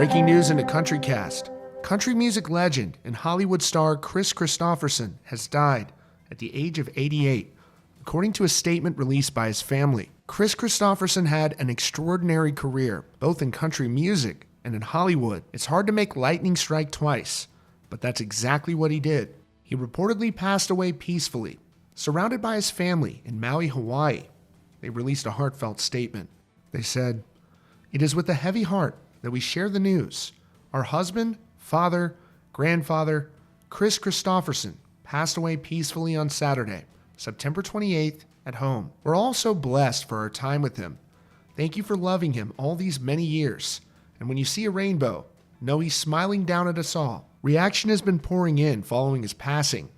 Breaking news in a country cast. Country music legend and Hollywood star Kris Kristofferson has died at the age of 88, according to a statement released by his family. Kris Kristofferson had an extraordinary career, both in country music and in Hollywood. It's hard to make lightning strike twice, but that's exactly what he did. He reportedly passed away peacefully, surrounded by his family in Maui, Hawaii. They released a heartfelt statement. They said, "It is with a heavy heart that we share the news. Our husband, father, grandfather, Kris Kristofferson, passed away peacefully on Saturday, September 28th, at home. We're all so blessed for our time with him. Thank you for loving him all these many years. And when you see a rainbow, know he's smiling down at us all." Reaction has been pouring in following his passing.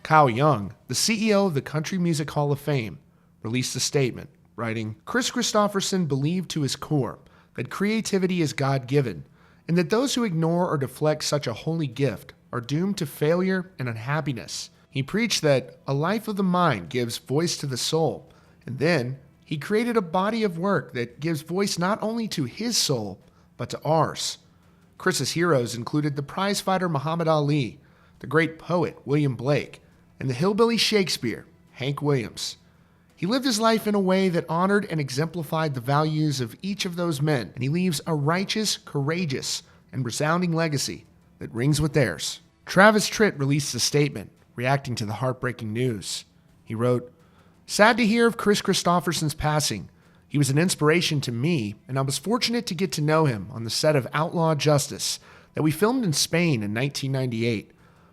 Kyle Young, the CEO of the Country Music Hall of Fame, released a statement, writing, "Kris Kristofferson believed to his core that creativity is God-given, and that those who ignore or deflect such a holy gift are doomed to failure and unhappiness. He preached that a life of the mind gives voice to the soul, and then he created a body of work that gives voice not only to his soul, but to ours." Kris's heroes included the prizefighter Muhammad Ali, the great poet William Blake, and the hillbilly Shakespeare, Hank Williams. He lived his life in a way that honored and exemplified the values of each of those men, and he leaves a righteous, courageous, and resounding legacy that rings with theirs. Travis Tritt released a statement reacting to the heartbreaking news. He wrote, "Sad to hear of Kris Kristofferson's passing. He was an inspiration to me, and I was fortunate to get to know him on the set of Outlaw Justice that we filmed in Spain in 1998.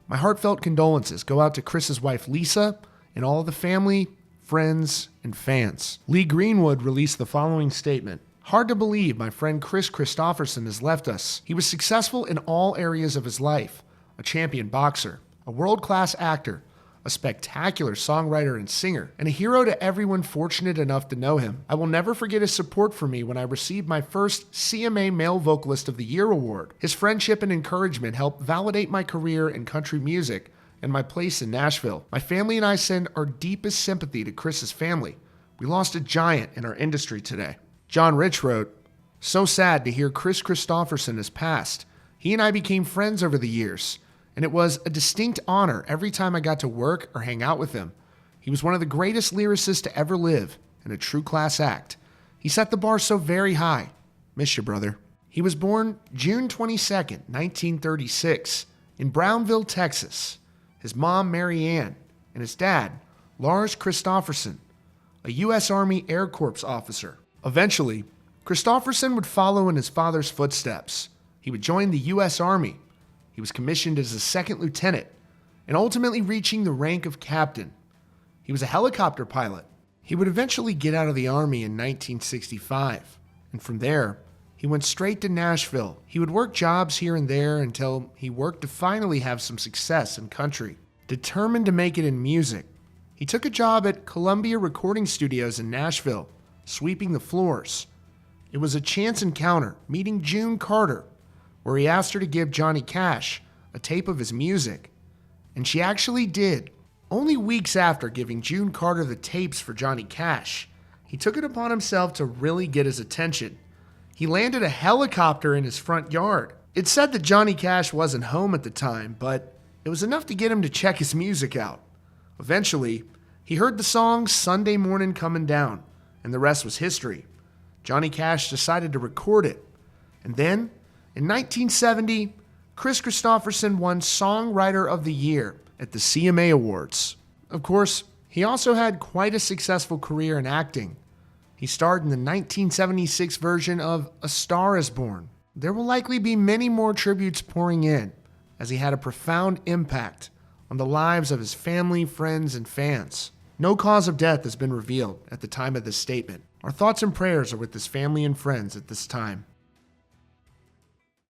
My heartfelt condolences go out to Kris's wife Lisa and all of the family, friends, and fans." Lee Greenwood released the following statement. "Hard to believe my friend Kris Kristofferson has left us. He was successful in all areas of his life, a champion boxer, a world-class actor, a spectacular songwriter and singer, and a hero to everyone fortunate enough to know him. I will never forget his support for me when I received my first CMA Male Vocalist of the Year award. His friendship and encouragement helped validate my career in country music and my place in Nashville. My family and I send our deepest sympathy to Kris's family. We lost a giant in our industry today." John Rich wrote, "So sad to hear Kris Kristofferson has passed. He and I became friends over the years, and it was a distinct honor every time I got to work or hang out with him. He was one of the greatest lyricists to ever live and a true class act. He set the bar so very high. Miss you, brother." He was born June 22nd, 1936, in Brownville, Texas. His mom, Mary Ann, and his dad, Lars Kristofferson, a U.S. Army Air Corps officer. Eventually, Kristofferson would follow in his father's footsteps. He would join the U.S. Army. He was commissioned as a second lieutenant, and ultimately reaching the rank of captain. He was a helicopter pilot. He would eventually get out of the Army in 1965, and from there, he went straight to Nashville. He would work jobs here and there until he worked to finally have some success in country. Determined to make it in music, he took a job at Columbia Recording Studios in Nashville, sweeping the floors. It was a chance encounter, meeting June Carter, where he asked her to give Johnny Cash a tape of his music. And she actually did. Only weeks after giving June Carter the tapes for Johnny Cash, he took it upon himself to really get his attention. He landed a helicopter in his front yard. It's said that Johnny Cash wasn't home at the time, but it was enough to get him to check his music out. Eventually, he heard the song "Sunday Morning Comin' Down," and the rest was history. Johnny Cash decided to record it. And then, in 1970, Kris Kristofferson won Songwriter of the Year at the CMA Awards. Of course, he also had quite a successful career in acting. He starred in the 1976 version of A Star Is Born. There will likely be many more tributes pouring in, as he had a profound impact on the lives of his family, friends, and fans. No cause of death has been revealed at the time of this statement. Our thoughts and prayers are with his family and friends at this time.